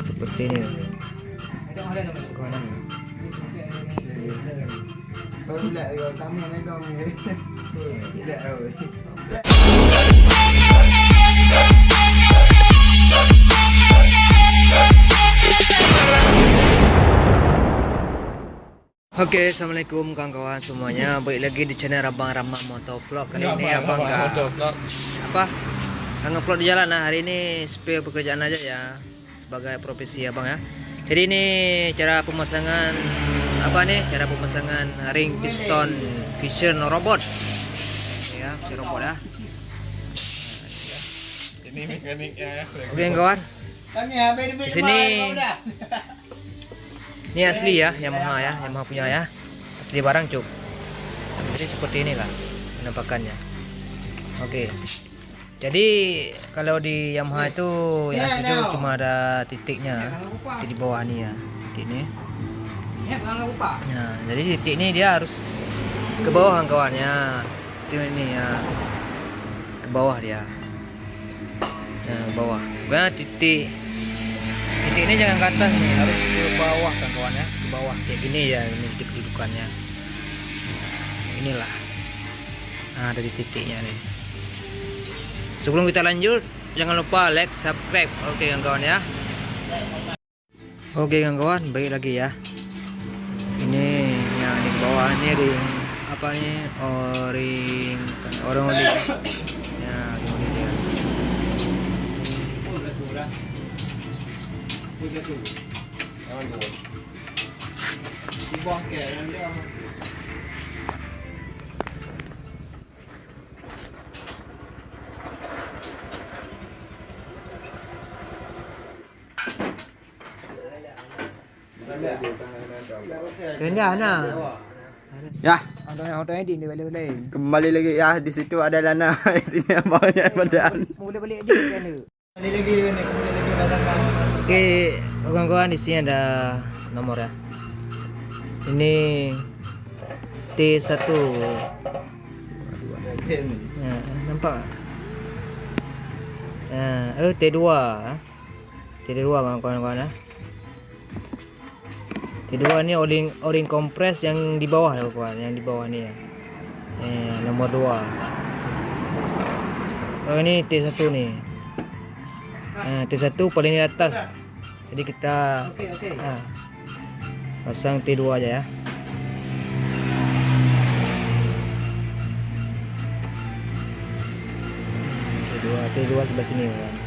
Seperti ini. Oke, assalamualaikum kawan-kawan semuanya. Balik lagi di channel Abang Rama Motovlog. Kali ini abang nge-vlog di jalan. Nah, hari ini spill pekerjaan aja ya, sebagai profesi abang ya. Jadi ini cara pemasangan cara pemasangan ring piston Fisher no robot. Ya, Fisher robot ya. Ini mekaniknya. Oke kawan. Di sini ini asli ya, Yamaha punya ya, asli barang cuk. Jadi seperti ini kan penampakannya. Oke, jadi kalau di Yamaha itu yang asli itu cuma ada titiknya, titik di bawah nih ya, titik ini. Nah, jadi titik ini dia harus ke bawah kawannya, titik ini ya, ke bawah dia. Nah, ke bawah, bukan titik ini jangan ke atas nih, harus ke bawah kan kawan ya, ke bawah kayak gini ya, ini titik kedudukannya. Inilah, nah ada di titiknya nih. Sebelum kita lanjut, jangan lupa like, subscribe. Oke kawan ya. Oke kawan, balik lagi ya. Ini yang di bawah ini ring apa nih? Ring orang oli. Ya, ring oli ya. Rendah nah. Ya, Auto edit dia balik. kembali lagi ya, di situ ada Lana. Di sini abangnya padaan. Mula balik aja kan tu. Kembali lagi datang. Oke, kawan-kawan, di sini ada nomor ya. Ini T1. Ya, nampak? T2. T2 kawan-kawan ya. T2 ni o-ring kompres yang di bawah ya kawan, yang di bawah ni ya. Nomor 2. Oh ini T1 ni. T1 paling di atas. Jadi kita pasang T2 aja ya. T2 sebelah sini kawan.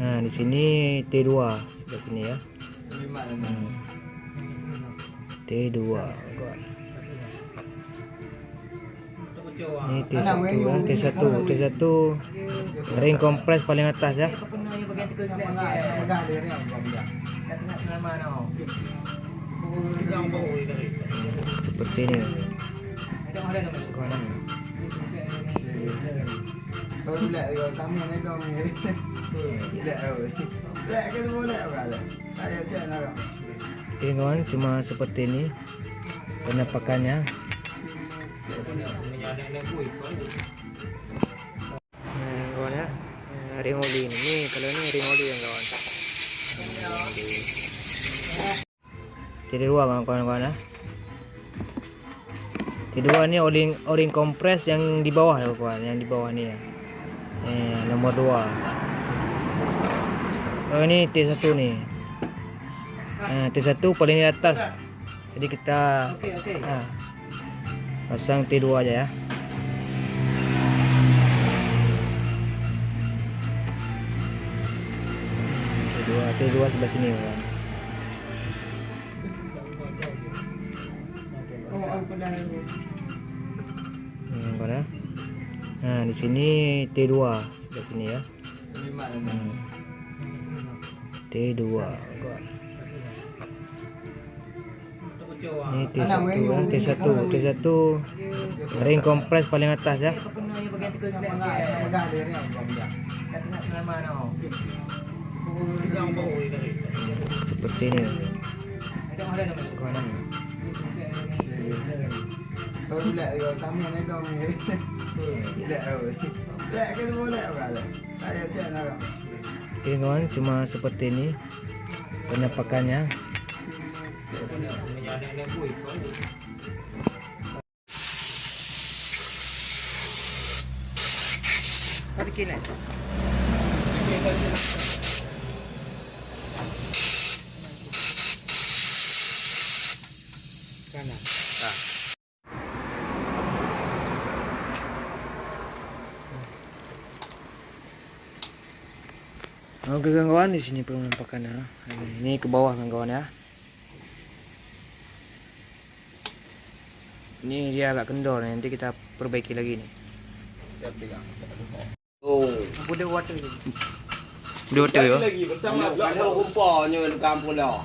Nah, di sini T2 sebelah sini ya. T2. Ini T1 ring kompres paling atas ya. Seperti ini. Oke kawan, cuma seperti ini penampakannya. Kawan ya, ring oli ini. Kalau ini ring oli ya kawan. Jadi dua kawan-kawan ya. Kedua ini o-ring kompres yang di bawah ya kawan, yang di bawah ni ya. Nomor 2. Oh ini T1 nih. T1 paling di atas. Jadi kita pasang T2 aja ya. T2 sebelah sini kawan. Nah, di sini T2 sebelah sini ya. T2. Ini T1 ring kompres paling atas ya. Seperti ini. Oke kawan, cuma seperti ini penampakannya. Tarik ini. Kanan. Oke kawan, di sini penampakannya. Ini ke bawah kawan ya. Ini dia agak kendor, nanti kita perbaiki lagi nih. Oh. Udah water ini. Udah water ya. Lagi bersama kalau rumpanya di kampung dah.